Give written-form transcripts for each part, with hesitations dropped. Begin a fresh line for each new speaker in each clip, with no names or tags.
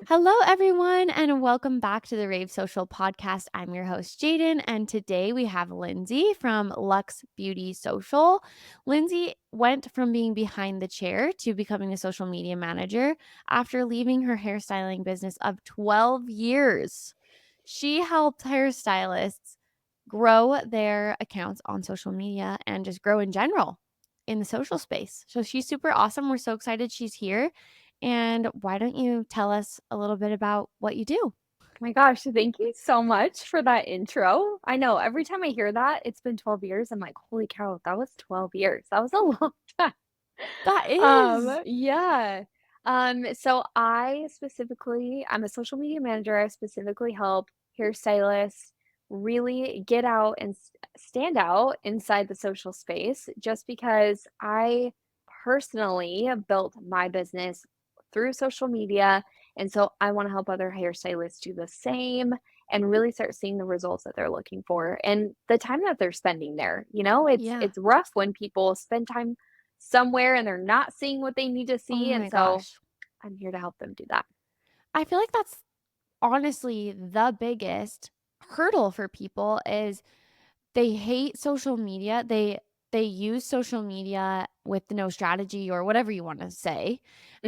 Hello, everyone, and welcome back to the Rave Social Podcast. I'm your host, Jaden, and today we have Lindsay from Lux Beauty Social. Lindsay went from being behind the chair to becoming a social media manager after leaving her hairstyling business of 12 years. She helped hairstylists grow their accounts on social media and just grow in general in the social space. So she's super awesome. We're so excited she's here. And why don't you tell us a little bit about what you do?
My gosh, thank you so much for that intro. I know every time I hear that, it's been 12 years. I'm like, holy cow, that was 12 years. That was a long time.
That is.
Yeah. So I'm a social media manager. I specifically help hairstylists really get out and stand out inside the social space just because I personally built my business through social media. And so I want to help other hairstylists do the same and really start seeing the results that they're looking for and the time that they're spending there. It's
Yeah.
it's rough when people spend time somewhere and they're not seeing what they need to
Oh
see, and
my
so
gosh.
I'm here to help them do that.
I feel like that's honestly the biggest hurdle for people is they hate social media. They use social media with no strategy or whatever you want to say.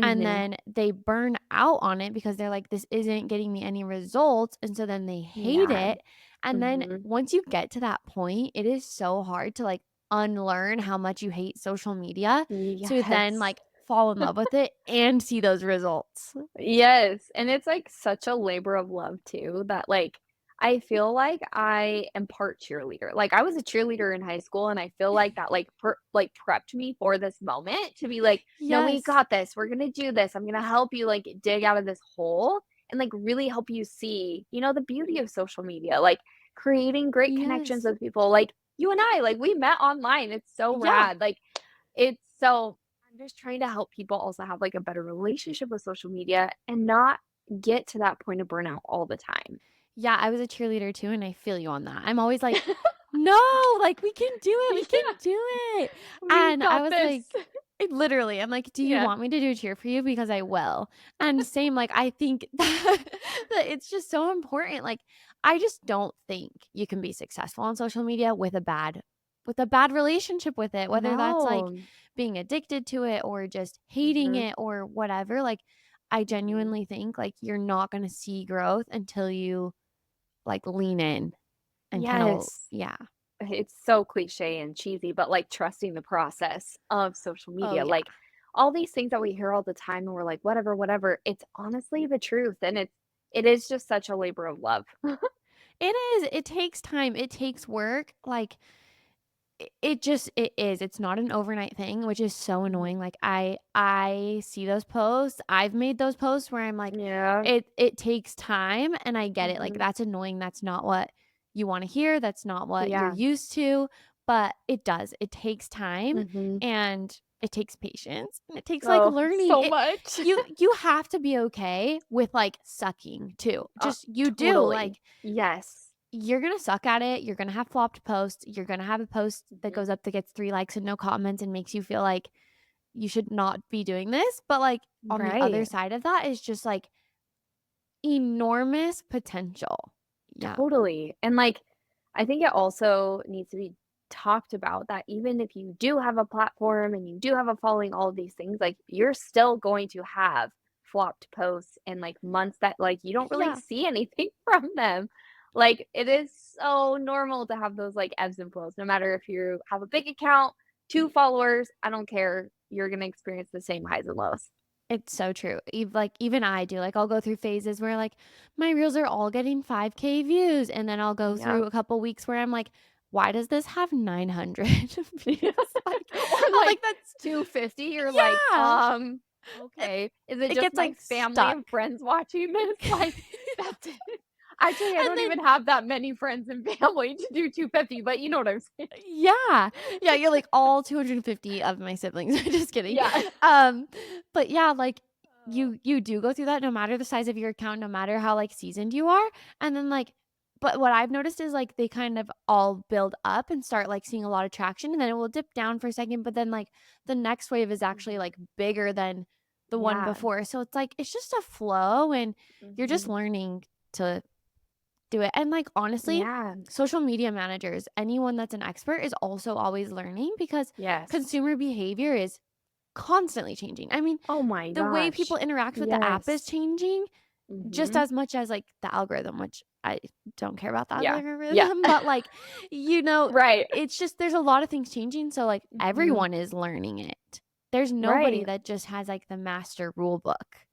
And
Mhm.
then they burn out on it because they're like, this isn't getting me any results. And so then they hate
Yeah.
it. And then
Mhm.
once you get to that point, it is so hard to like unlearn how much you hate social media to then
Yes.
like fall in love with it and see those results.
Yes, and it's, like, such a labor of love too that, like, I feel like I am part cheerleader. Like, I was a cheerleader in high school, and I feel like that, prepped me for this moment to be like, "No, we
Yes.
got this. We're gonna do this. I'm gonna help you, like, dig out of this hole and, like, really help you see, the beauty of social media, like, creating great connections
Yes.
with people." Like, you and I, like, we met online. It's so
Yeah.
rad. Like, it's so I'm just trying to help people also have, like, a better relationship with social media and not get to that point of burnout all the time.
Yeah, I was a cheerleader too, and I feel you on that. I'm always like, "No, like, we can do it, we can
Yeah,
do it."
we
And I
got
was
this.
like literally, I'm like, "Do you
Yeah.
want me to do a cheer for you? Because I will." And same, like, I think that it's just so important, like, I just don't think you can be successful on social media with a bad relationship with it, whether that's, like,
No.
being addicted to it or just hating
Mhm.
it or whatever, like, I
Mhm.
genuinely think, like, you're not gonna see growth until you like, lean in and kinda
Yes.
yeah.
It's so cliche and cheesy, but, like, trusting the process of social
Oh,
media,
yeah.
like, all these things that we hear all the time and we're like, "Whatever, whatever," it's honestly the truth, and it is just such a labor of love.
It is, it takes time, it takes work, like, it is, it's not an overnight thing, which is so
Mhm.
annoying, like, I see those posts, I've made those posts where I'm like,
Yeah.
it takes time, and I get it, like,
Mhm.
that's annoying, that's not what you wanna hear, that's not what you're
Yeah.
used to, but it does, it takes time,
Mhm.
and it takes patience, and it takes, like,
Oh,
learning
so
it
much.
you have to be okay with, like, sucking too, just you do,
Totally.
like,
Yes.
you're gonna suck at it, you're gonna have flopped posts, you're gonna have a post that
Mhm.
goes up that gets 3 likes and no comments and makes you feel like you should not be doing this, but, like, on the other
Right.
side of that is just, like, enormous potential. Yeah.
Totally. And, like, I think it also needs to be talked about that even if you do have a platform and you do have a following, all of these things, like, you're still going to have flopped posts and, like, months that, like, you don't really
Yeah.
see anything from them. Like, it is so normal to have those, like, ebbs and flows, no matter if you have a big account, 2 followers, I don't care, you're gonna experience the same highs and lows.
It's so true. Even I do, like, I'll go through phases where, like, my reels are all getting 5K views, and then I'll go
Yeah.
through a couple weeks where I'm like, "Why does this have 900
Yeah.
views?" Like,
Or
I'm
like
like, "That's"
250, you're like,
yeah. It
okay. Is it
it
just
gets,
my
like,
family
stuck.
and friends watching this? Like, that's it. Actually, I
And
don't
then
even have that many friends and family to do 250, but you know what I'm saying.
yeah. Yeah, you're like all 250 of my siblings. Just kidding.
Yeah.
Um, but yeah, like,
Oh.
you do go through that no matter the size of your account, no matter how, like, seasoned you are, and then, like but what I've noticed is, like, they kind of all build up and start, like, seeing a lot of traction, and then it will dip down for a second, but then, like, the next wave is actually,
Mhm.
like, bigger than the one
Yeah.
before. So it's like it's just a flow and you're just
Mhm.
learning to do it. And like honestly,
Yeah.
social media managers, anyone that's an expert is also always learning because
Yes.
consumer behavior is constantly changing. I mean,
Oh my
the way people
gosh.
interact with the app is
Yes.
changing just
Mhm.
as much as like the algorithm, which I don't care about the
Yeah. Yeah.
algorithm, but like, you know,
Right.
it's just there's a lot of things changing. So like
Mhm.
everyone is learning it. There's nobody
Right.
that just has like the master rule book.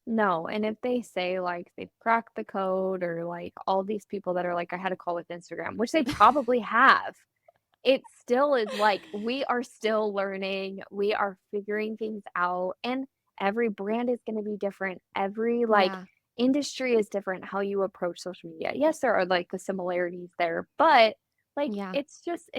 No, and if they say, like, they've cracked the code or, like, all these people that are like, "I had a call with Instagram," which they probably have, it still is like, we are still learning, we are figuring things out, and every brand is gonna be different. Every, like,
Yeah.
industry is different how you approach social media. Yes, there are, like, the similarities there, but, like,
Yeah.
it's just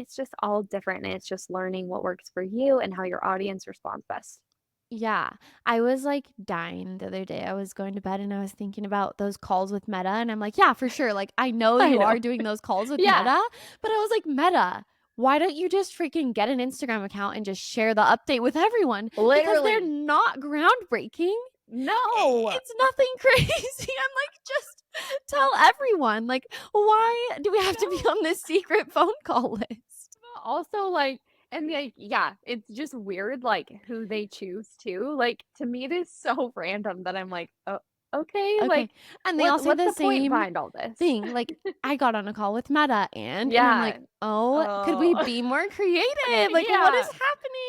all different, and it's just learning what works for you and how your audience responds best.
Yeah. I was like dying the other day. I was going to bed and I was thinking about those calls with Meta. And I'm like, yeah, for sure. Like, I know
I
you
know.
are doing those calls with
Yeah,
Meta, but I was like, Meta, why don't you just freaking get an Instagram account and just share the update with everyone? Because they're
literally.
not groundbreaking.
No.
It's nothing crazy. I'm like, just tell everyone. Like, why do we have to be
No.
on this secret phone call list?
But also, like and, like, yeah, it's just weird, like, who they choose to. Like, to me, it is so random that I'm like, "Oh, okay,
Okay.
like,
And they all say
what's
the
the point
same
behind all this?"
thing. Like, I got on a call with Meta and I'm
Yeah.
like, "Oh, could we
Oh.
be more creative? Like, what is
Yeah.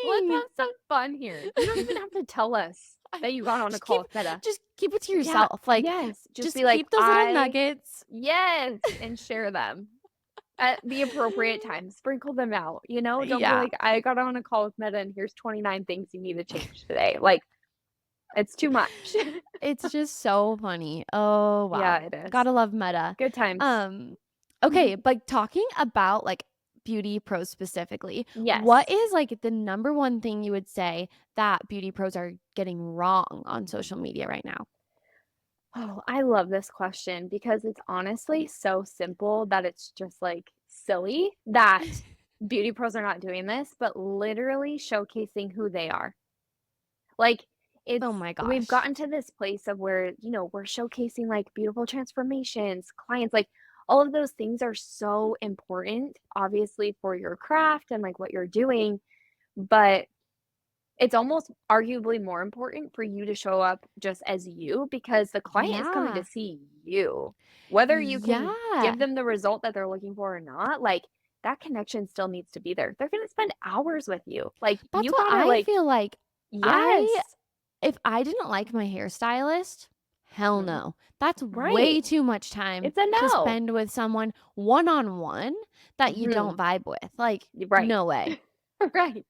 Let's
happening?"
have some fun here. You don't even have to tell us
I
that you got on a
just
call
keep
with Meta.
just keep it to
Yeah,
yourself. Like,
yes, just
just
be like,
keep those little
"I"
nuggets.
yes, and share them. At the appropriate time, sprinkle them out, you know? Don't be
Yeah.
like, "I got on a call with Meta, and here's 29 things you need to change today." Like, it's too much.
It's just so funny. Oh,
Yeah,
wow.
it is.
Gotta love Meta.
Good times.
Um, okay, but talking about, like, beauty pros specifically, what
Yes.
is, like, the number one thing you would say that beauty pros are getting wrong on social media right now?
Oh, I love this question because it's honestly so simple that it's just, like, silly that beauty pros are not doing this, but literally showcasing who they are. Like,
Oh
it's
my
we've
gosh.
gotten to this place of where, we're showcasing, like, beautiful transformations, clients, like, all of those things are so important, obviously, for your craft and, like, what you're doing, but it's almost arguably more important for you to show up just as you because the client is coming to
Yeah.
see you. Whether you can
Yeah.
give them the result that they're looking for or not, like, that connection still needs to be there. They're gonna spend hours with you. Like,
That's
you
what
gotta,
I
like
feel like. I
yes.
if I didn't like my hairstylist, hell
Mhm.
no. That's
Right.
way too much time
It's a
to
no.
spend with someone one-on-one that you
Mhm.
don't vibe with. Like,
Right.
no way.
Right.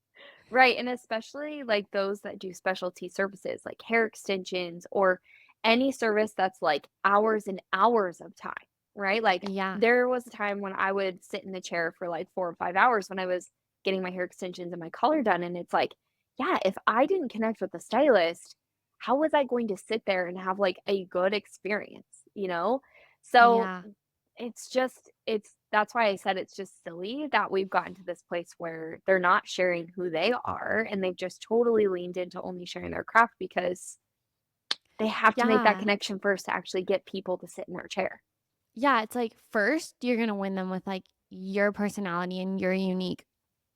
Right, and especially, like, those that do specialty services, like hair extensions or any service that's, like, hours and hours of time, right? Like,
Yeah.
there was a time when I would sit in the chair for, like, 4 or 5 hours when I was getting my hair extensions and my color done, and it's like, yeah, if I didn't connect with the stylist, how was I going to sit there and have, like, a good experience, you know? So
Yeah.
it's that's why I said it's just silly that we've gotten to this place where they're not sharing who they are, and they've just totally leaned into only sharing their craft because they have to make that
Yeah.
connection first to actually get people to sit in their chair.
Yeah, it's like first you're gonna win them with like your personality and your unique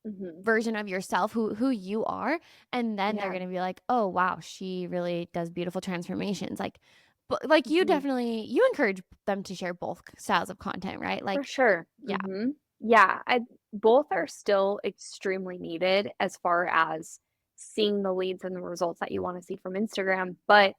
Mhm.
version of yourself, who you are, and then they're
Yeah.
gonna be like, "Oh, wow, she really does beautiful transformations." Like, but like you
Mhm.
definitely you encourage them to share both styles of content, right?
For
Like,
sure.
yeah,
Mhm. Yeah, I both are still extremely needed as far as seeing the leads and the results that you wanna see from Instagram, but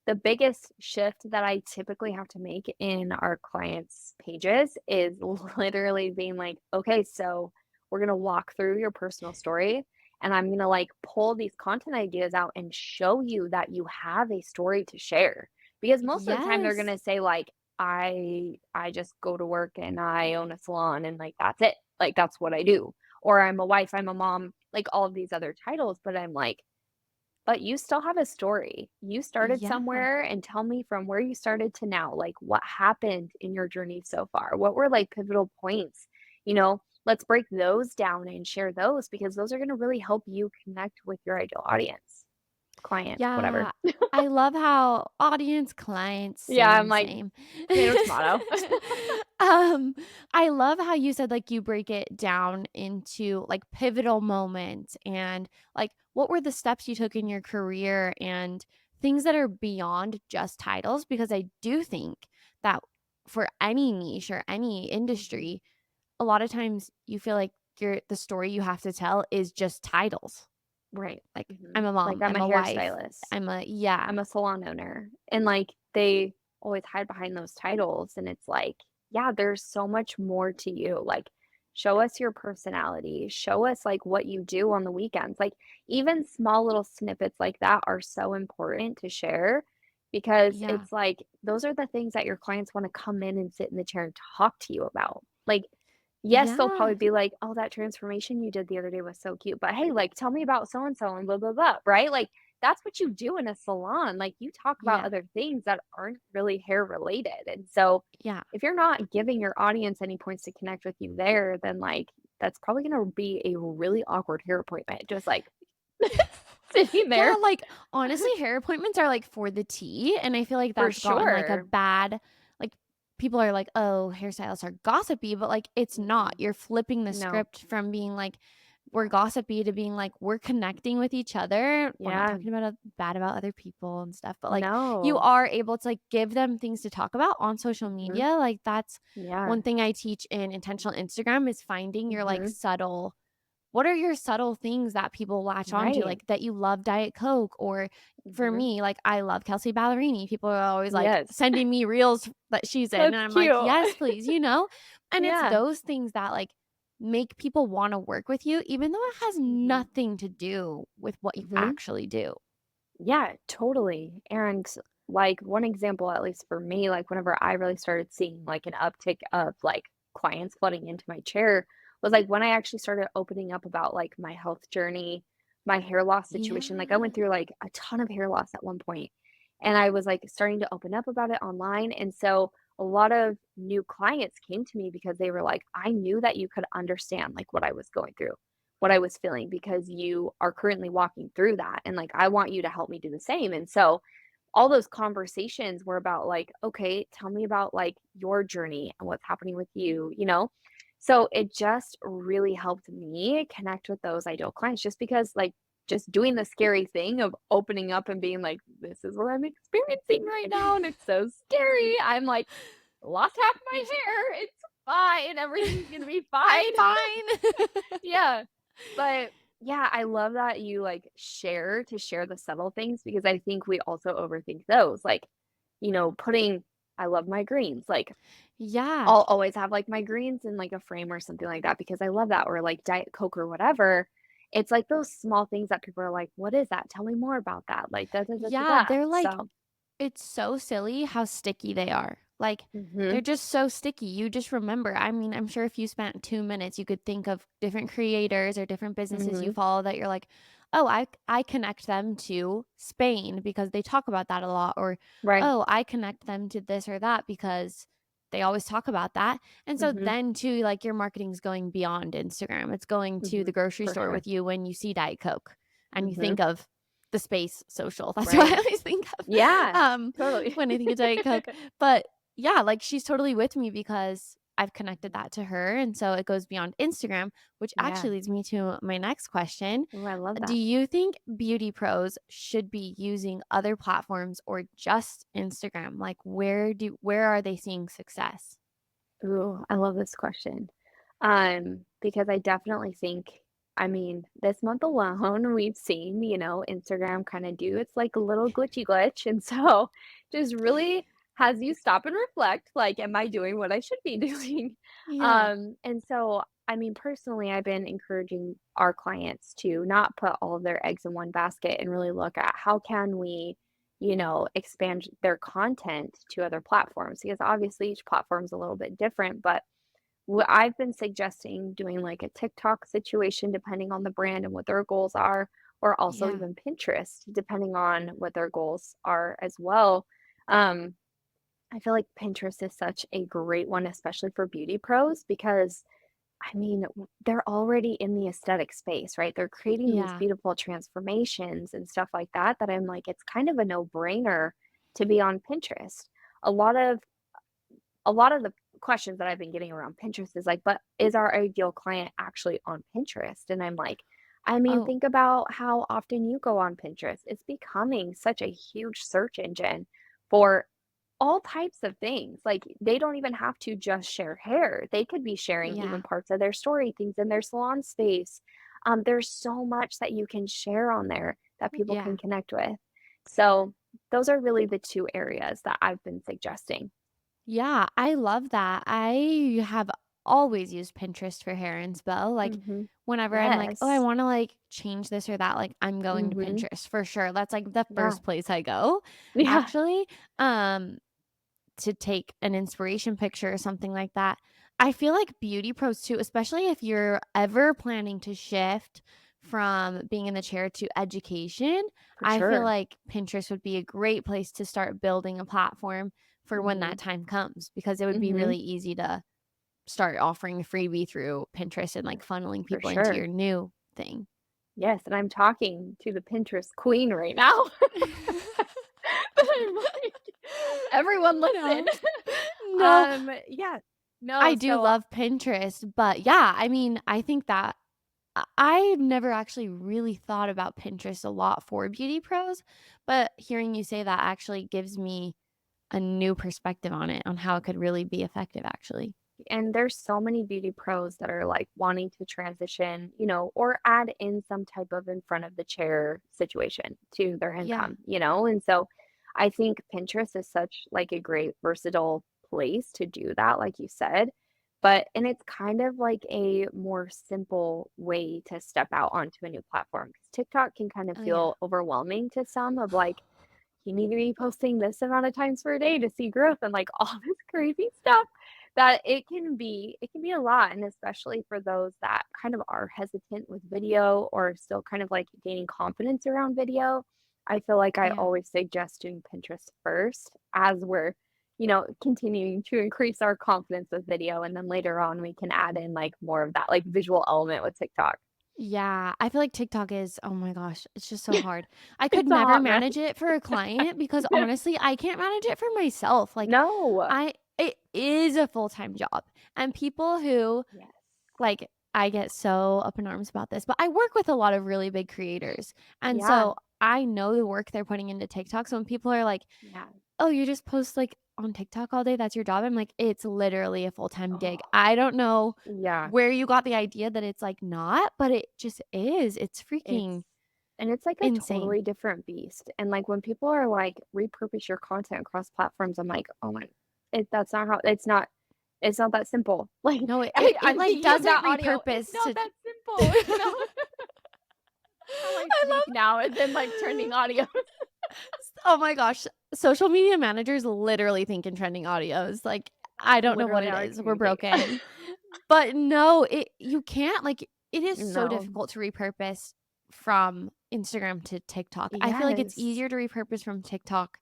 the biggest shift that I typically have to make in our clients' pages is literally being like, "Okay, so we're gonna walk through your personal story, and I'm gonna, like, pull these content ideas out and show you that you have a story to share." Because most of the time they're
yes,
gonna say, like, I just go to work and I own a salon and, like, that's it. Like, that's what I do. Or I'm a wife, I'm a mom, like, all of these other titles, but I'm like, "But you still have a story. You started
yeah,
somewhere and tell me from where you started to now, like, what happened in your journey so far? What were, like, pivotal points?" You know, let's break those down and share those because those are gonna really help you connect with your ideal audience. client, whatever.
Yeah. I love how audience, clients,
Yeah, I'm
same,
like,
same.
tomato, tomato.
Um, I love how you said, like, you break it down into, like, pivotal moments and, like, what were the steps you took in your career and things that are beyond just titles, because I do think that for any niche or any
Mhm.
industry, a lot of times you feel like the story you have to tell is just titles.
Right.
Like, I'm
Mhm.
a
Like,
mom,
I'm
I'm
a
a wife,
hairstylist.
I'm a yeah,
I'm a salon owner. And, like, they always hide behind those titles, and it's like, yeah, there's so much more to you. Like, show us your personality. Show us, like, what you do on the weekends. Like, even small little snippets like that are so important to share because
yeah,
it's like those are the things that your clients wanna come in and sit in the chair and talk to you about. Like, yes, they'll
yeah,
probably be like, "Oh, that transformation you did the other day was so cute, but hey, like, tell me about so and so and blah, blah, blah," right? Like, that's what you do in a salon, like, you talk about
yeah,
other things that aren't really hair related, and so,
yeah.
if you're not giving your audience any points to connect with you there, then, like, that's probably gonna be a really awkward hair appointment, just, like, sitting
Yeah,
there.
like, honestly, hair appointments are, like, for the tea, and I feel like
For
that's gotten, like, a
sure.
bad like, people are like, "Oh, hairstylists are gossipy," but, like, it's not.
Mm-mm.
You're flipping the
No.
script from being like, "We're
Yeah.
gossipy," to being like, "We're connecting with each other. We're not
Yeah.
talking about bad about other people and stuff," but, like, you
No.
are able to, like, give them things to talk about on social
Mhm.
media, like, that's
Yeah.
one thing I teach in intentional Instagram is finding your, like,
Mhm.
subtle what are your subtle things that people latch onto,
Right.
like, that you love Diet Coke, or for
Mhm.
me, like, I love Kelsey Ballerini. People are always, like,
Yes.
sending me reels that she's in, and
That's
I'm like,
cute.
"Yes, please," you know? And it's
Yeah.
those things that, like, make people wanna work with you, even though it has
Mhm.
nothing to do with what you
Mhm.
actually do.
Yeah, totally. And like one example, at least for me, like whenever I really started seeing like an uptick of like clients flooding into my chair was like when I actually started opening up about like my health journey, my hair loss situation. Like I went
Yeah.
through like a ton of hair loss at one point, and I was like starting to open up about it online. And so a lot of new clients came to me because they were like, I knew that you could understand like what I was going through, what I was feeling because you are currently walking through that, and, like, I want you to help me do the same, and so, all those conversations were about, like, "Okay, tell me about, like, your journey and what's happening with you," you know? So, it just really helped me connect with those ideal clients just because, like, just doing the scary thing of opening up and being like, "This is what I'm experiencing right now, and it's so scary." I'm like, "Lost half my hair, it's fine, everything's gonna be
I'm
fine."
fine.
Yeah. But yeah, I love that you like share the subtle things because I think we also overthink those. Like, putting I love my greens. Like
Yeah.
I'll always have like my greens in like a frame or something like that because I love that or like Diet Coke or whatever. It's like those small things that people are like, "What is that? Tell me more about that." Like da da da da
Yeah,
da.
they're like
So,
it's so silly how sticky they are. Like, they're
mhm.
just so sticky. You just remember. I mean, I'm sure if you spent 2 minutes, you could think of different creators or different businesses you
Mhm.
follow that you're like, "Oh, I connect them to Spain because they talk about that a lot," or,
Right.
"Oh, I connect them to this or that because they always talk about that." And so
Mhm.
then too, like, your marketing's going beyond Instagram. It's going to the
Mhm.
grocery
For
store
sure.
with you when you see Diet Coke and you
Mhm.
think of the space social. That's what I
Right.
always think of,
Yeah. Totally.
when I think of Diet Coke. But yeah, like, she's totally with me because I've connected
Mhm.
that to her, and so it goes beyond Instagram, which
Yeah.
actually leads me to my next question.
Oh, I love
Do
that.
you think beauty pros should be using other platforms or just Instagram? Like, where are they seeing success?
Ooh, I love this question. Because I definitely think, I mean, this month alone, we've seen, Instagram kind of do its like a little glitchy glitch. And so just really has you stop and reflect, like, am I doing what I should be doing?
Yeah.
And so, I mean, personally, I've been encouraging our clients to not put all of their eggs in one basket and really look at how can we expand their content to other platforms because obviously each platform is a little bit different. But what I've been suggesting doing like a TikTok situation depending on the brand and what their goals are, or also
Yeah.
even Pinterest depending on what their goals are as well. Um, I feel like Pinterest is such a great one, especially for beauty pros, because I mean, they're already in the aesthetic space, right? They're creating these
Yeah.
beautiful transformations and stuff like that, that I'm like, it's kind of a no-brainer to be on Pinterest. A lot of a lot of the questions that I've been getting around Pinterest is like, "But is our ideal client actually on Pinterest?" And I'm like, I mean,
Oh,
think about how often you go on Pinterest. It's becoming such a huge search engine for all types of things. Like, they don't even have to just share hair. They could be sharing even
yeah.
parts of their story, things in their salon space. There's so much that you can share on there that people
Yeah.
can connect with. So, those are really the 2 areas that I've been suggesting.
Yeah, I love that. I have always used Pinterest for hair inspo. Like
Mhm.
whenever I'm like, "Oh, I
Yes.
wanna, like, change this or that," like, I'm going to
Mhm.
Pinterest for sure. That's, like, the
Yeah.
first place I go,
Yeah.
actually, um, to take an inspiration picture or something like that. I feel like beauty pros too, especially if you're ever planning to shift from being in the chair to education,
For
I feel
sure.
like Pinterest would be a great place to start building a platform for when that
Mhm.
time comes because it would be
Mhm.
really easy to start offering a freebie through Pinterest and, like, funneling
For
people into
sure.
your new thing.
Yes, and I'm talking to the Pinterest queen right now. But I'm like, everyone listen.
No. No.
Yeah. No,
I do
so
love Pinterest, but yeah, I mean, I think that I've never actually really thought about Pinterest a lot for beauty pros, but hearing you say that actually gives me a new perspective on it, on how it could really be effective, actually.
and there's so many beauty pros that are like wanting to transition, or add in some type of in front of the chair situation to their
Yeah,
income. And so I think Pinterest is such like a great versatile place to do that, like you said. And it's kind of like a more simple way to step out onto a new platform because TikTok can kind of
oh, yeah.
feel overwhelming to some of like, you need to be posting this amount of times per day to see growth and like all this crazy stuff that it can be a lot, and especially for those that kind of are hesitant with video or still kind of like gaining confidence around video. I feel like I
Yeah.
always suggest doing Pinterest first as we're continuing to increase our confidence with video, and then later on we can add in like more of that like visual element with TikTok.
Yeah, I feel like TikTok is oh my gosh, it's just so hard. I could
It's a
never
hot mess.
manage it for a client because honestly, I can't manage it for myself. Like
No.
I it is a full-time job. And people who
Yes.
like I get so up in arms about this, but I work with a lot of really big creators. And
Yeah.
so I know the work they're putting into TikTok. So when people are like,
Yeah.
"Oh, you just post like on TikTok all day, that's your job." I'm like, "It's literally a full-time gig."
Oh,
I don't know
yeah.
where you got the idea that it's like not, but it just is. It's
It's
freaking
and it's like a
insane.
totally different beast. And like when people are like repurpose your content across platforms, I'm like, oh my, that's not how it's not that simple. Like
No, it
I,
it it,
I'm
like,
thinking of
doesn't
that audio. It's
repurpose
not
to
that simple. How I
I
speak
love
now and then like trending audio.
oh my gosh, social media managers literally think in trending audios, like, I don't know what
Literally
it
how I
is, we're
communicate.
broken. But no, it you can't, like, it is so
No.
difficult to repurpose from Instagram to TikTok. I feel like it's
Yes.
easier to repurpose from TikTok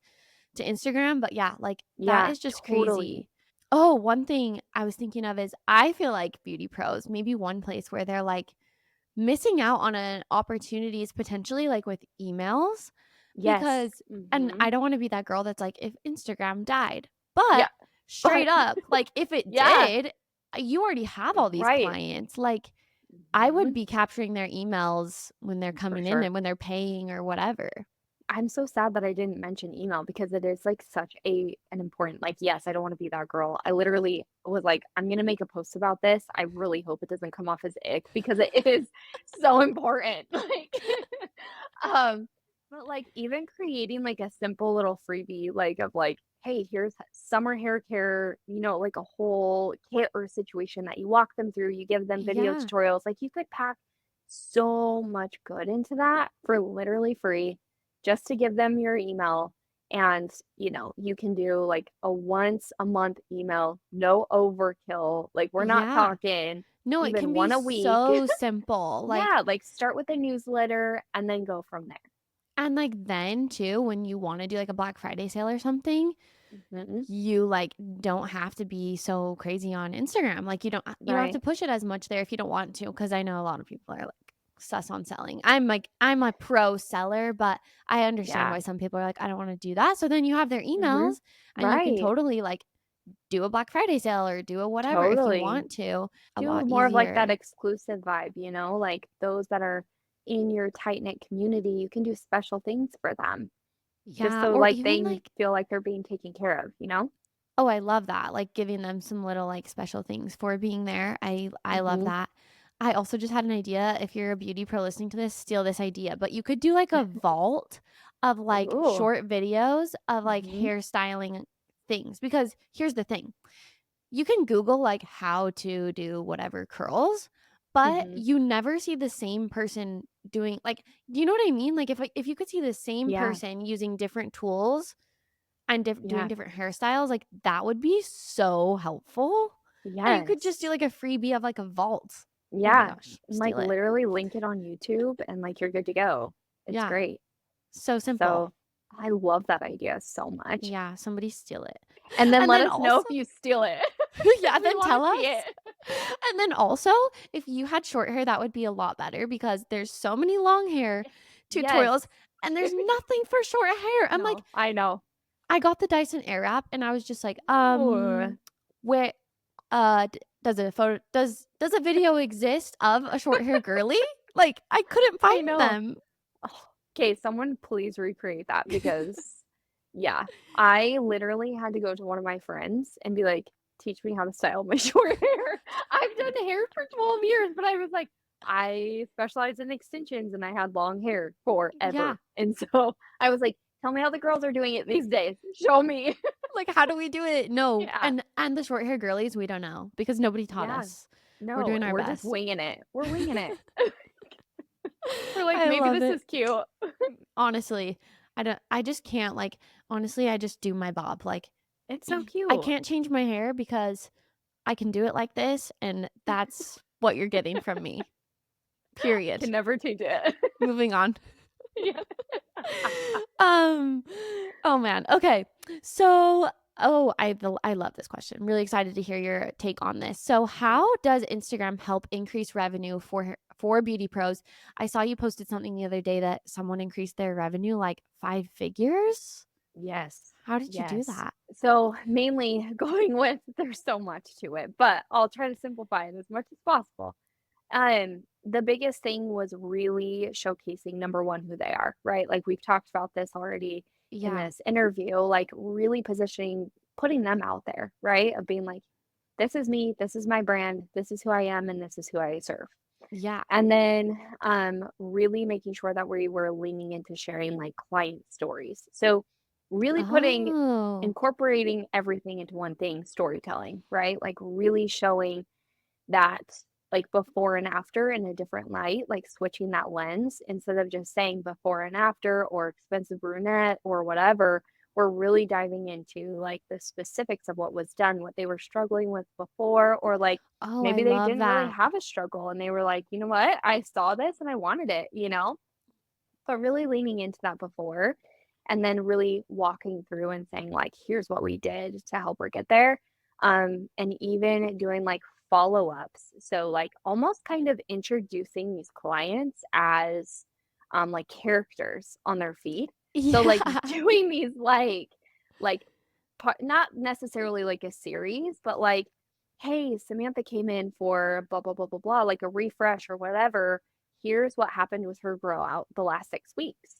to Instagram, but yeah, like, that
Yeah,
is just
totally.
crazy. Oh, one thing I was thinking of is I feel like beauty pros, maybe one place where they're, like, missing out on an opportunities potentially, like, with emails
Yes.
because and
Hmm.
I don't wanna be that girl that's like, "If Instagram died,"
Yeah.
but
But
straight up, like, if it
yeah.
did, you already have all these
Right.
clients, like, I would
Mhm.
be capturing their emails when they're
For
coming in
sure.
and when they're paying or whatever.
I'm so sad that I didn't mention email because it is like such an important like yes, I don't want to be that girl. I literally was like, I'm gonna make a post about this. I really hope it doesn't come off as ick because it is so important. Like um but like even creating like a simple little freebie like of like, hey, here's summer hair care, like a whole kit or situation that you walk them through, you give them video
Yeah.
tutorials. Like you could pack so much good into that for literally free just to give them your email. And, you can do like a once a month email, no overkill. Like, we're not
Yeah.
talking
No, it
even
can be
one a week.
so simple, like
Yeah, like start with a newsletter and then go from there.
and, like, then too, when you wanna do, like, a Black Friday sale or something,
Mhm.
you, like, don't have to be so crazy on Instagram. Like, you don't have
Right.
to push it as much there if you don't want to. Because I know a lot of people are, like, sus on selling. I'm a pro seller, but I understand
Yeah.
why some people are like, "I don't wanna do that." So then you have their
Mhm.
emails, and you can
Right.
totally, like, do a Black Friday sale or do a whatever if you
Totally.
want to. A
Do
lot
more of like that
easier.
exclusive vibe, you know, like those that are in your tight-knit community, you can do special things for them just
Yeah,
so
or
like
even,
they
like
feel like they're being taken care of, you know?
oh, I love that, like, giving them some little, like, special things for being there. I love
Mhm.
that. I also just had an idea. If you're a beauty pro listening to this, steal this idea, but you could do, like, a vault of, like,
Ooh.
short videos of, like,
Mhm.
hairstyling things, because here's the thing. You can Google, like, how to do whatever curls, but
Mhm.
you never see the same person doing, like, do you know what I mean? Like, if you could see the same
Yeah.
person using different tools and doing
Yeah.
different hairstyles, like, that would be so helpful, and you could just do,
Yes.
like, a freebie of, like, a vault. Oh my
Yeah.
gosh,
And like
steal it.
literally link it on YouTube and like you're good to go. It's
Yeah,
great.
so simple.
So I love that idea so much.
Yeah, somebody steal it.
And then
And
let
then
us know
also
if you steal it
yeah,
because we
then
want to
tell
see
us.
it.
And then also, if you had short hair, that would be a lot better because there's so many long hair
Yes.
tutorials, and there's nothing for short hair. I'm like,
No, I know.
I got the Dyson Airwrap, and I was just like,
Ooh,
where, does a video exist of a short hair girly? Like, I couldn't
I
find
know.
them.
Okay, someone please recreate that because, yeah, I literally had to go to one of my friends and be like, "Teach me how to style my short hair." I've done hair for 12 years, but I was like, I specialize in extensions and I had long hair
Yeah.
forever. And so I was like, "Tell me how the girls are doing it these days. Show me."
Like, how do we do it? No.
Yeah.
And the short hair girlies, we don't know because nobody taught
Yeah.
us. We're
No,
doing our
we're just
best.
winging it. We're winging it. We're like,
I
"Maybe
love
this
it.
is cute."
Honestly, I just can't, like, honestly, I just do my bob. Like,
It's so
I
cute.
can't change my hair because I can do it like this, and that's what you're getting from me.
Can
Period.
never change it.
Moving on.
Yeah.
Um, oh man. Okay. So, I love this question. I'm really excited to hear your take on this. So,
Mhm.
how does Instagram help increase revenue for beauty pros? I saw you posted something the other day that someone increased their revenue like 5 figures.
Yes.
How did you do
Yes.
that?
So, mainly going with there's so much to it, but I'll try to simplify it as much as possible. The biggest thing was really showcasing number 1 who they are, right? Like we've talked about this already in
Yeah.
this interview, like really positioning putting them out there, right? Of being like, this is me, this is my brand, this is who I am, and this is who I serve.
Yeah.
And then really making sure that we were leaning into sharing like client stories. So really putting
Oh.
incorporating everything into one thing, storytelling, right? Like really showing that like before and after in a different light, like switching that lens instead of just saying before and after or expensive brunette or whatever. We're really diving into like the specifics of what was done, what they were struggling with before, or like
Oh, I
maybe they
love
didn't really
that.
have a struggle and they were like, you know what, I saw this and I wanted it, you know? But really leaning into that before and then really walking through and saying, like, here's what we did to help her get there. And even doing like follow ups. So, like, almost kind of introducing these clients as like characters on their feed. So, like,
Yeah.
doing these like, not necessarily like a series, but like, hey, Samantha came in for blah, blah, blah, blah, blah, like a refresh or whatever. Here's what happened with her grow-out the last 6 weeks.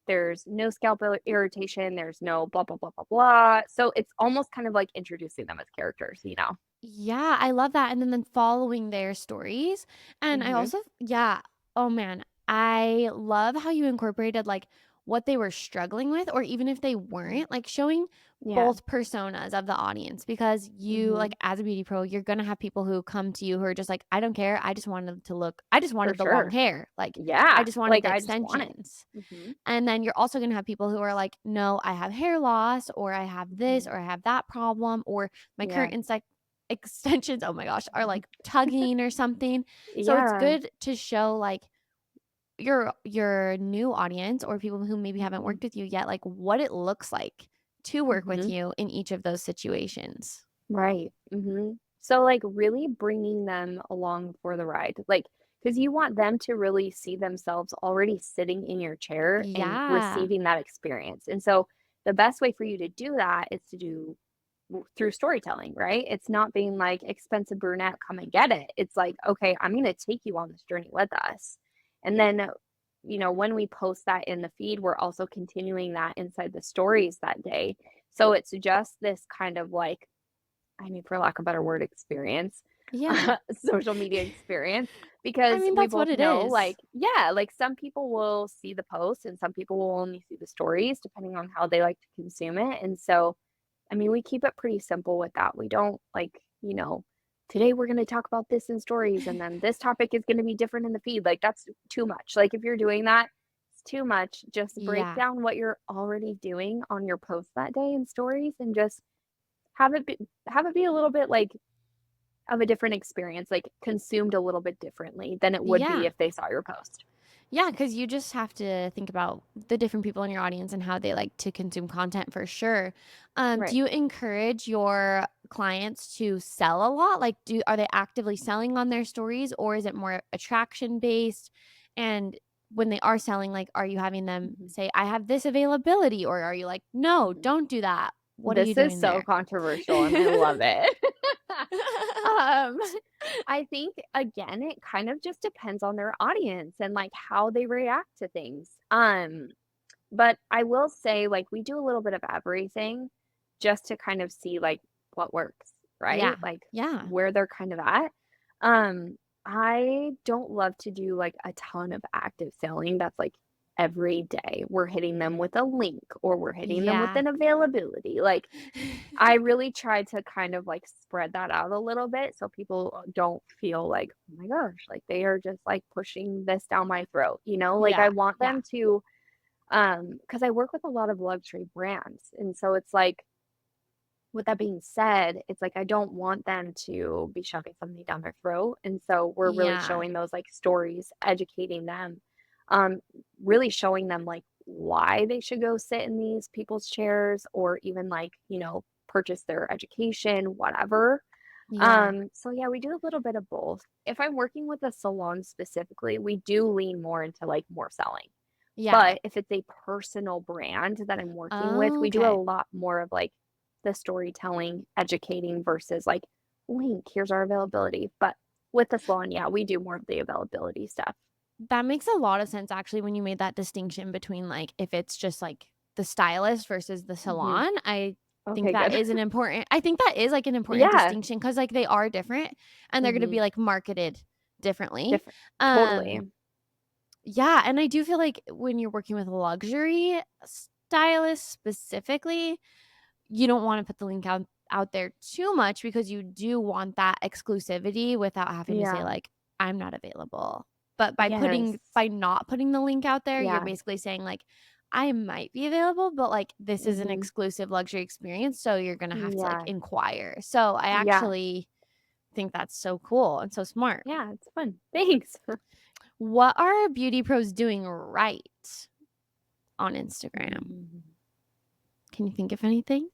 There's no scalp irritation, there's no blah, blah, blah, blah, blah. So it's almost kind of like introducing them as characters, you know?
Yeah, I love that, and then following their stories, and I
Mhm.
also yeah, oh man, I love how you incorporated, like, what they were struggling with, or even if they
Mhm.
weren't, like, showing
Yeah.
both personas of the audience, because you, like,
Mhm.
as a beauty pro, you're gonna have people who come to you who are just like, "I don't care, I just
For
wanted the long
sure.
hair, like, I
Yeah.
just wanted
Like,
the
I just want it.
extensions."
Mhm.
And then you're also gonna have people who are like, "No, I have hair loss, or I have this,
Mhm.
or I have that problem, or my
Yeah.
current extensions, oh my gosh, are like tugging or something." So it's
Yeah.
good to show like your new audience or people who maybe haven't
Mhm.
worked with you yet, like what it looks like to work with
Mhm.
you in each of those situations.
Right. So, like, really bringing them along for the ride, like, because you want them to really see themselves already sitting in your chair and
Yeah.
receiving that experience. And so, the best way for you to do that is to do through storytelling, right? It's not being like expensive brunette, come and get it. It's like, okay, I'm going to take you on this journey with us. And then, when we post that in the feed, we're also continuing that inside the stories that day. So it's just this kind of like, I mean, for lack of a better word, experience,
Yeah.
social media experience,
I
because
mean,
we
that's what
both
it
know,
is.
like, yeah, like some people will see the post and some people will only see the stories depending on how they like to consume it. And so, I mean, we keep it pretty simple with that. We don't like, today we're going to talk about this in stories and then this topic is going to be different in the feed. Like, that's too much. Like, if you're doing that, it's too much. Just break
Yeah.
down what you're already doing on your post that day in stories and just have it be, have it be a little bit like of a different experience, like consumed a little bit differently than it would be
Yeah.
if they saw your post.
Yeah, because you just have to think about the different people in your audience and how they like to consume content for sure. Do
Right.
you encourage your clients to sell a lot? Like, are they actively selling on their stories, or is it more attraction based? And when they are selling, like, are you having them
Mhm.
say, "I have this availability," or are you like, "No,
Mhm.
don't do that"? What are you
This is
doing
so
there?
controversial and I love it. um I think again, it kind of just depends on their audience and like how they react to things. But I will say like we do a little bit of everything just to kind of see like what works, right?
Yeah,
Like
yeah,
where they're kind of at. Um I don't love to do like a ton of active selling that's like every day we're hitting them with a link or we're hitting them with
yeah.
an availability. Like I really try to kind of, like, spread that out a little bit so people don't feel like, "Oh my gosh," like, they are just, like, pushing this down my throat, you know? Like, I
Yeah,
want
yeah,
them to, because I work with a lot of luxury brands, and so it's like, with that being said, it's like I don't want them to be shoving something down their throat, and so we're really
yeah,
showing those, like, stories, educating them, um, really showing them, like, why they should go sit in these people's chairs or even, like, purchase their education, whatever.
yeah,
So yeah, we do a little bit of both. If I'm working with a salon specifically, we do lean more into, like, more selling.
yeah.
But if it's a personal brand that I'm working with, we do a
Okay.
lot more of like the storytelling, educating versus like, link, here's our availability. But with the salon, yeah, we do more of the availability stuff.
That makes a lot of sense actually when you made that distinction between, like, if it's just, like, the stylist versus the
Hmm.
salon.
Okay, good.
I think that is, like, an important
Yeah,
distinction because like, they are different and they're gonna
hmm,
be, like, marketed differently.
different. Totally.
Um, yeah, and I do feel like when you're working with luxury stylists specifically, you don't wanna put the link out there too much because you do want that exclusivity without having to say,
Yeah.
like, "I'm not available." But
Yes.
by not putting the link out there, you're
Yeah.
basically saying, like, "I might be available, but, like, this is an
Hmm.
exclusive luxury experience, so you're gonna have to, like,
Yeah.
inquire." So, I
Yeah.
actually think that's so cool and so smart.
Yeah. It's fun. Thanks.
What are beauty pros doing right on Instagram?
Mhm.
Can you think of anything?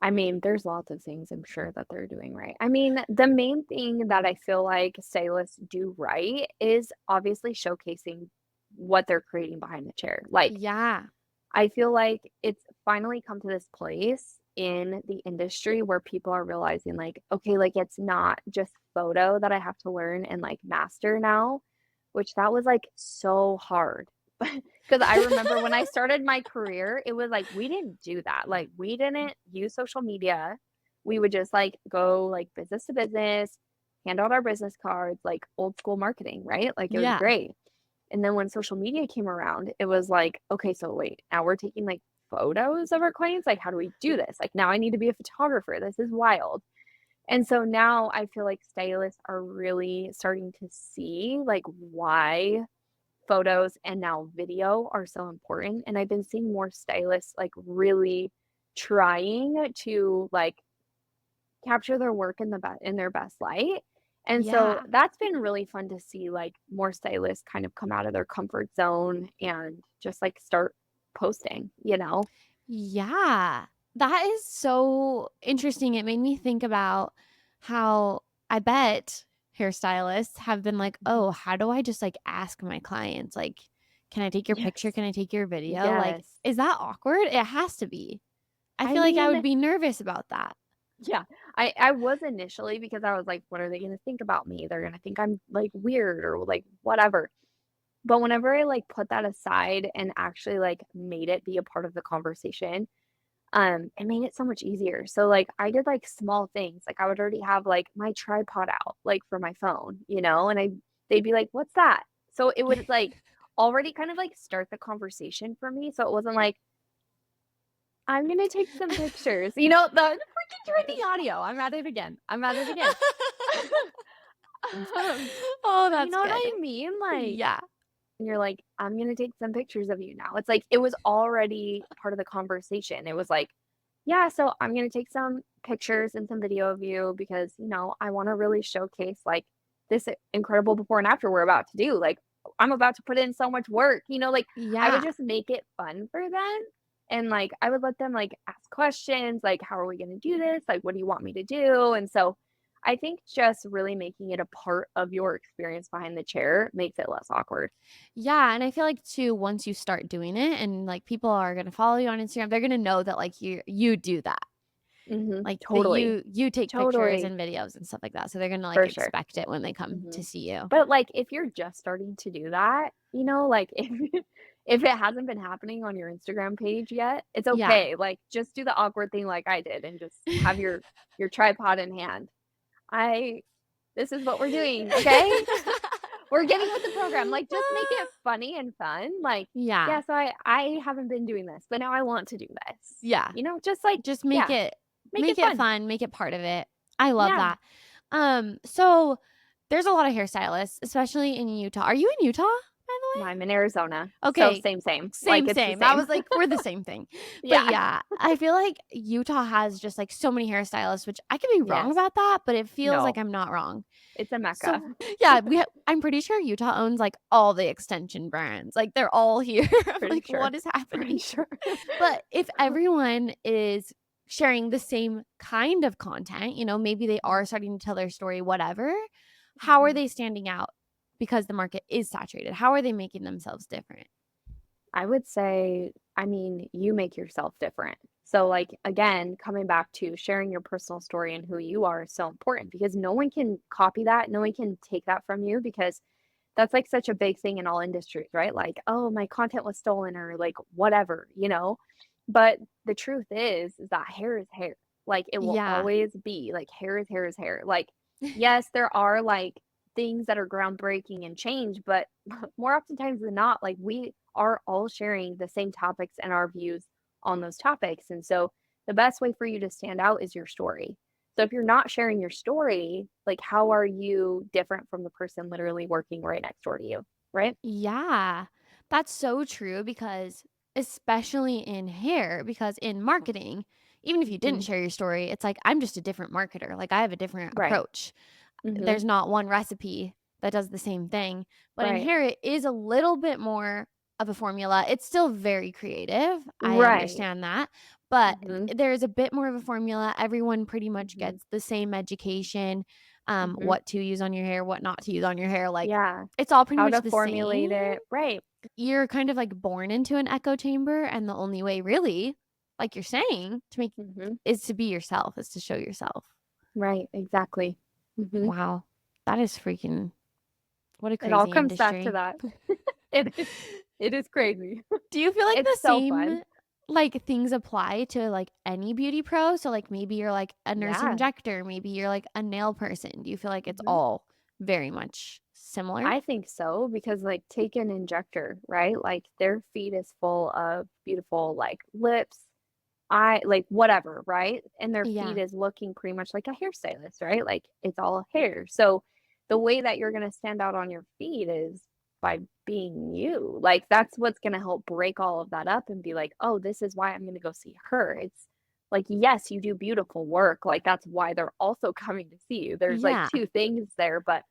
I mean, there's lots of things I'm sure that they're doing right. I mean, the main thing that I feel like stylists do right is obviously showcasing what they're creating behind the chair. Like,
Yeah.
I feel like it's finally come to this place in the industry where people are realizing, like, okay, like it's not just photo that I have to learn and like master now, which that was like so hard. Because I remember when I started my career, it was like we didn't do that. Like, we didn't use social media. We would just like go like business to business, hand out our business cards, like old school marketing, right? Like, it was
Yeah.
great. And then when social media came around, it was like, okay, so wait, now we're taking like photos of our clients. Like, how do we do this? Like, now I need to be a photographer. This is wild. And so now I feel like stylists are really starting to see like why photos and now video are so important. And I've been seeing more stylists like really trying to like capture their work in in their best light. And so
Yeah.
that's been really fun to see like more stylists kind of come out of their comfort zone and just like start posting, you know?
Yeah. That is so interesting. It made me think about how I bet hairstylists have been like,
Mhm.
"Oh, how do I just, like, ask my clients, like, can I take your picture?
Yes.
Can I take your video?" Like,
Yes.
is that awkward? It has to be. I
I
feel like I would
mean,
be nervous about that.
yeah, I was initially because I was like, "What are they gonna think about me? They're gonna think I'm, like, weird or, like, whatever." But whenever I, like, put that aside and actually, like, made it be a part of the conversation, it made it so much easier. So, like, I did, like, small things, like, I would already have, like, my tripod out, like, for my phone, and they'd be like, "What's that?" So it would, like, already kind of, like, start the conversation for me, so it wasn't like, "I'm gonna take some pictures." The freaking trending audio, I'm at it again, I'm at it again. Um,
Oh,
you
that's
know what
good.
I mean? Like,
Yeah.
and you're like, "I'm gonna take some pictures of you now." It's like it was already part of the conversation. It was like, "Yeah, so I'm gonna take some pictures and some video of you because, I wanna really showcase, like, this incredible before and after we're about to do. Like, I'm about to put in so much work." Like, I would
Yeah.
just make it fun for them, and, like, I would let them, like, ask questions, like, "How are we gonna do this? Like, what do you want me to do?" And so, I think just really making it a part of your experience behind the chair makes it less awkward.
Yeah, and I feel like too, once you start doing it and, like, people are gonna follow you on Instagram, they're gonna know that, like, you do that.
Mhm.
Like, that
Totally.
you take pictures
Totally.
and videos and stuff like that, so they're gonna, like,
For sure.
expect it when they come to
Mhm.
see you.
But, like, if you're just starting to do that, like, if it hasn't been happening on your Instagram page yet, it's
Yeah.
okay. Like, just do the awkward thing like I did and just have your tripod in hand. I This is what we're doing, okay? We're getting with the program. Like, just make it funny and fun. Like,
Yeah.
"Yeah, so I haven't been doing this, but now I want to do this."
Yeah.
Just like,
Just
yeah, make
make
it
it
fun.
fun, make it part of it. I love
Yeah.
that. So there's a lot of hairstylists, especially in Utah. Are you in Utah, by the
No,
way?
I'm in Arizona, so
Okay.
same, same. Like,
Same,
it's the
same. I
same.
was like, we're the same thing. But
Yeah.
yeah, I feel like Utah has just like so many hairstylists, which I could be wrong
Yes.
about that, but it feels like
No,
I'm not wrong.
it's a mecca.
So yeah, I'm pretty sure Utah owns like all the extension brands. Like they're all here. I'm
Pretty
like,
sure.
what is
Pretty
happening?
sure.
But if everyone is sharing the same kind of content, maybe they are starting to tell their story, whatever, how are
Mhm.
they standing out? Because the market is saturated. How are they making themselves different?
I would say, I mean, you make yourself different. So, like, again, coming back to sharing your personal story and who you are is so important because no one can copy that. No one can take that from you because that's like such a big thing in all industries, right? Like, oh, my content was stolen or like whatever. But the truth is that hair is hair. Like, it will
Yeah.
always be like hair is hair is hair. Like, yes, there are like things that are groundbreaking and change, but more oftentimes than not, like, we are all sharing the same topics and our views on those topics. And so the best way for you to stand out is your story. So if you're not sharing your story, like, how are you different from the person literally working right next door to you? Right?
Yeah. That's so true because especially in hair, because in marketing, even if you didn't
Mhm.
share your story, it's like I'm just a different marketer. Like I have a different
Right.
approach.
Mhm.
There's not one recipe that does the same thing. But in
Right.
hair, it is a little bit more of a formula. It's still very creative. I
Right.
understand that. But
Mhm.
there's a bit more of a formula. Everyone pretty much
Mhm.
gets the same education,
Mhm.
what to use on your hair, what not to use on your hair. Like
Yeah.
it's all pretty
How
much
to
the
formulate
same.
it. Right.
You're kind of like born into an echo chamber. And the only way, really, like you're saying, to make
Mhm.
is to be yourself, is to show yourself.
Right. Exactly. Mhm.
Wow. That is freaking, what a
It all
crazy
comes back to
industry.
that. It is it is crazy.
Do you feel like
It's
the
so fun.
same, like, things apply to, like, any beauty pro? So, like, maybe you're, like, a nurse
Yeah.
injector, maybe you're, like, a nail person. Do you feel like it's
Mhm.
all very much similar?
I think so because, like, take an injector, right? Like, their feed is full of beautiful, like, lips, eye, like, whatever, right? And their feed
Yeah.
is looking pretty much like a hairstylist, right? Like, it's all hair. So, the way that you're gonna stand out on your feed is by being you. Like, that's what's gonna help break all of that up and be like, "Oh, this is why I'm gonna go see her." It's like, yes, you do beautiful work, like, that's why they're also coming to see you. There's, like,
Yeah.
2 things there, but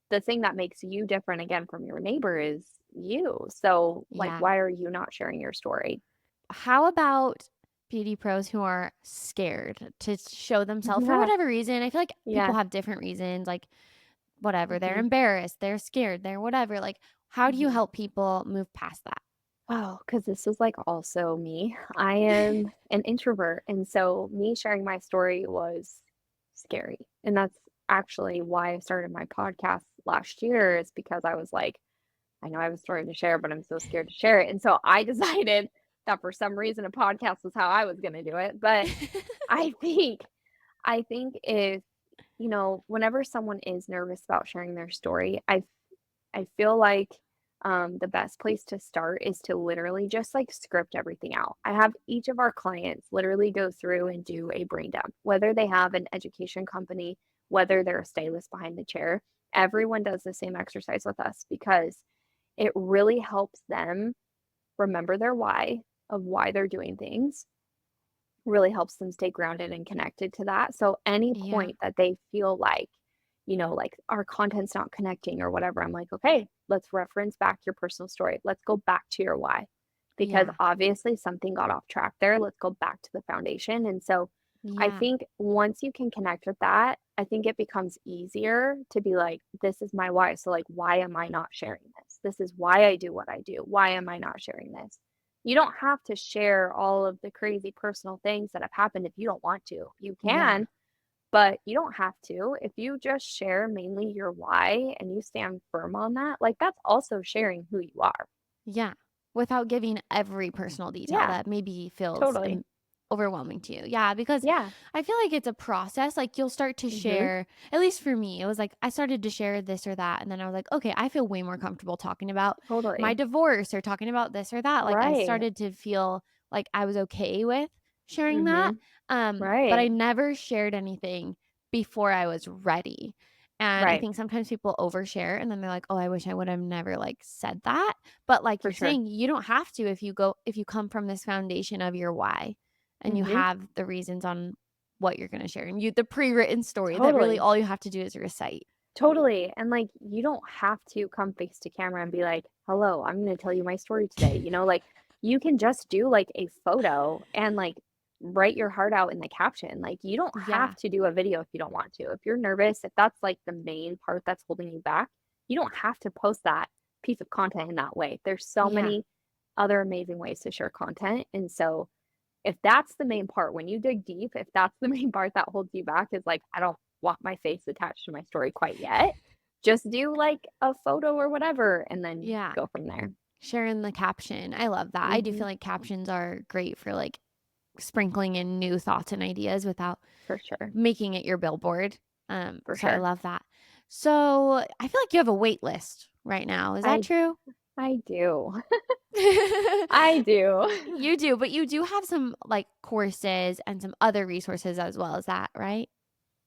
the thing that makes you different again from your neighbor is you. So, like,
Yeah.
why are you not sharing your story?
How about beauty pros who are scared to show themselves for
Yeah.
whatever reason. I feel like people
Yeah.
have different reasons, like whatever. They're
Mhm.
embarrassed, they're scared, they're whatever. Like, how do you
Mhm.
help people move past that?
Oh, because this was, like, also me. I am an introvert, and so me sharing my story was scary, and that's actually why I started my podcast last year is because I was like, "I know I have a story to share, but I'm so scared to share it," and so I decided that for some reason a podcast was how I was gonna do it, but I think I think if, whenever someone is nervous about sharing their story, I feel like, the best place to start is to literally just, like, script everything out. I have each of our clients literally go through and do a brain dump, whether they have an education company, whether they're a stylist behind the chair, everyone does the same exercise with us because it really helps them remember their why of why they're doing things, really helps them stay grounded and connected to that. So any
Yeah.
point that they feel like, like our content's not connecting or whatever, I'm like, okay, let's reference back your personal story. Let's go back to your why. Because
Yeah.
obviously something got off track there. Let's go back to the foundation. And so I
Yeah.
think once you can connect with that, I think it becomes easier to be like, this is my why. So, like, why am I not sharing this? This is why I do what I do. Why am I not sharing this? You don't have to share all of the crazy personal things that have happened if you don't want to. You
Yeah.
can, but you don't have to. If you just share mainly your why and you stand firm on that, like that's also sharing who you are.
Yeah. Without giving every personal detail
Yeah,
that maybe feels
totally.
overwhelming to you. Yeah, because
Yeah.
I feel like it's a process. Like you'll start to
Mhm.
share, at least for me, it was like I started to share this or that. And then I was like, okay, I feel way more comfortable talking about my
Totally.
divorce or talking about this or that. Like I
Right.
started to feel like I was okay with sharing that.
Mhm.
But I
Right.
never shared anything before I was ready. And I
Right.
think sometimes people overshare and then they're like, "Oh, I wish I would have never like said that." But like
For
you're
sure.
saying, you don't have to if you come from this foundation of your why and you
Mhm.
have the reasons on what you're gonna share and the pre-written story that really
Totally.
all you have to do is recite.
Totally. And like you don't have to come face to camera and be like, "Hello, I'm going to tell you my story today." Like you can just do like a photo and like write your heart out in the caption. Like you don't have
Yeah.
to do a video if you don't want to. If you're nervous, if that's like the main part that's holding you back, you don't have to post that piece of content in that way. There's so
Yeah.
many other amazing ways to share content. And so if that's the main part, when you dig deep, if that's the main part that holds you back is like, I don't want my face attached to my story quite yet, just do like a photo or whatever and then
Yeah.
go from there.
Sharing the caption. I love that. I do
Mhm.
feel like captions are great for like sprinkling in new thoughts and ideas without
For sure.
making it your billboard.
For
So I
sure.
love that. So I feel like you have a wait list right now. Is that
I
true?
I do. I do.
You do, but you do have some like courses and some other resources as well. Is that right?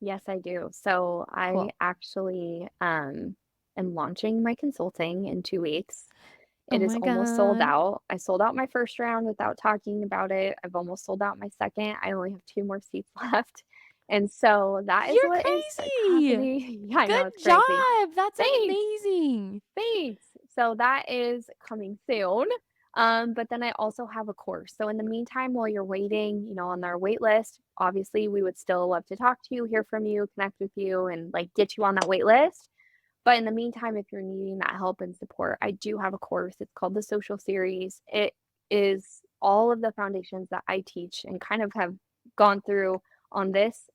Yes, I do. So I
Cool.
actually am launching my consulting in 2 weeks.
Oh
It is
my
almost sold
God.
out. I sold out my first round without talking about it. I've almost sold out my second. I only have 2 more seats left. And so that is
You're
what is
crazy.
happening. Yeah, I know
Good
it's crazy.
job. That's
Thanks.
amazing.
Thanks. So that is coming soon. But then I also have a course. So in the meantime, while you're waiting, on our wait list, obviously we would still love to talk to you, hear from you, connect with you, and like get you on that wait list. But in the meantime, if you're needing that help and support, I do have a course. It's called the Social Series. It is all of the foundations that I teach and kind of have gone through on this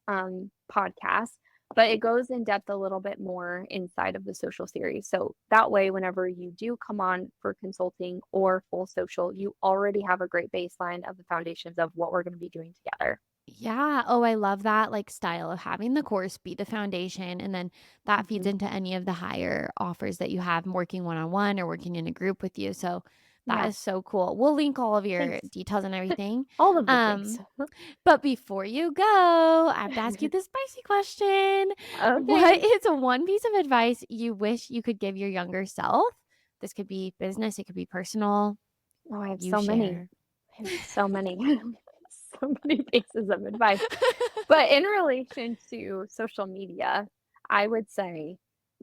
podcast, but it goes in depth a little bit more inside of the social series. So that way, whenever you do come on for consulting or full social, you already have a great baseline of the foundations of what we're going to be doing together.
Yeah. Oh, I love that like style of having the course be the foundation. And then that feeds
Mhm.
into any of the higher offers that you have working one on one or working in a group with you. So that
Yeah,
is so cool. We'll link all of your
thanks.
details and everything.
All of the things.
Um, but before you go, I have to ask you this spicy question. What
Okay.
is one piece of advice you wish you could give your younger self? This could be business, it could be personal.
Oh, I have
You
so many.
share.
I have so many. So many pieces of advice. But in relation to social media, I would say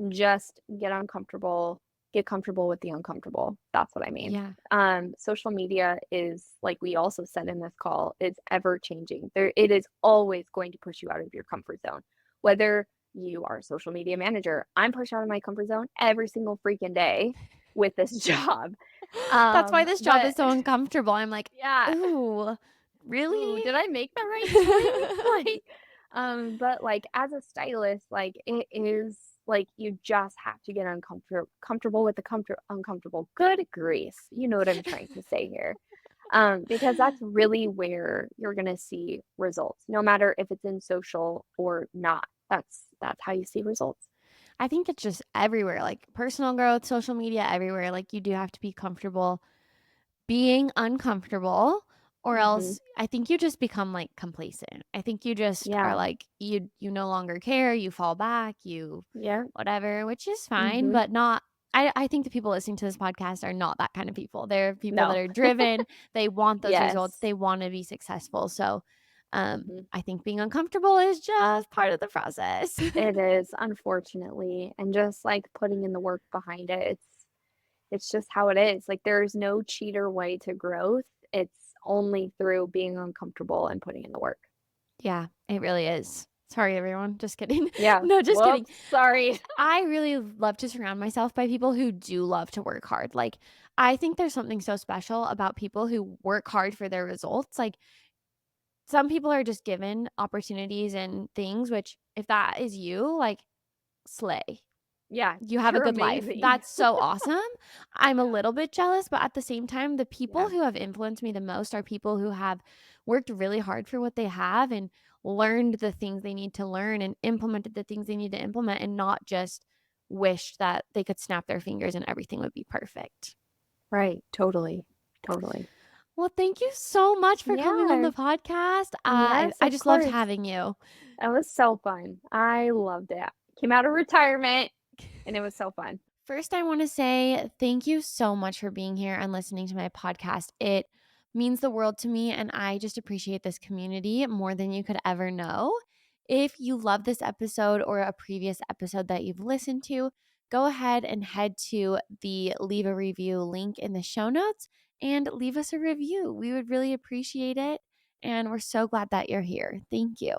just get uncomfortable, get comfortable with the uncomfortable. That's what I mean.
Yeah.
Social media is, like we also said in this call, is ever changing. It is always going to push you out of your comfort zone. Whether you are a social media manager, I'm pushed out of my comfort zone every single freaking day with this job.
That's why this job
But
is so uncomfortable. I'm like,
yeah,
"Ooh,
ooh,
really?"
did I make the right choice? Like, but like as a stylist, like it is like you just have to get comfortable with the uncomfortable. Good grief. You know what I'm trying to say here. Because that's really where you're gonna see results, no matter if it's in social or not. That's how you see results.
I think it's just everywhere, like personal growth, social media, everywhere. Like you do have to be comfortable being uncomfortable, or
Mhm.
else I think you just become like complacent. I think you just are
Yeah.
like you no longer care, you fall back, you
Yeah.
whatever, which is fine,
Mhm.
but not I think the people listening to this podcast are not that kind of people. They're people that
No.
are driven, they want those results,
Yes.
they want to be successful. So
Mhm.
I think being uncomfortable is just part of the process.
It is, unfortunately, and just, like, putting in the work behind it, it's just how it is, like, there's no cheater way to growth, it's only through being uncomfortable and putting in the work.
Yeah, it really is. Sorry, everyone. Just kidding.
Yeah.
No, just kidding.
Whoops, sorry.
I really love to surround myself by people who do love to work hard. Like, I think there's something so special about people who work hard for their results. Like, some people are just given opportunities and things, which, if that is you, like, slay.
Yeah,
You have a
you're
good life.
amazing.
That's so awesome. I'm a little bit jealous, but at the same time, the people
Yeah,
who have influenced me the most are people who have worked really hard for what they have and learned the things they need to learn and implemented the things they need to implement and not just wished that they could snap their fingers and everything would be perfect.
right, totally, totally.
Well, thank you so much for coming on
Yeah,
the podcast.
yes,
I
of
just loved
course.
having you.
That was so fun. I loved it. Came out of retirement, and it was so fun.
First, I want to say thank you so much for being here and listening to my podcast. It means the world to me, and I just appreciate this community more than you could ever know. If you love this episode or a previous episode that you've listened to, go ahead and head to the leave a review link in the show notes and leave us a review. We would really appreciate it. And we're so glad that you're here. Thank you.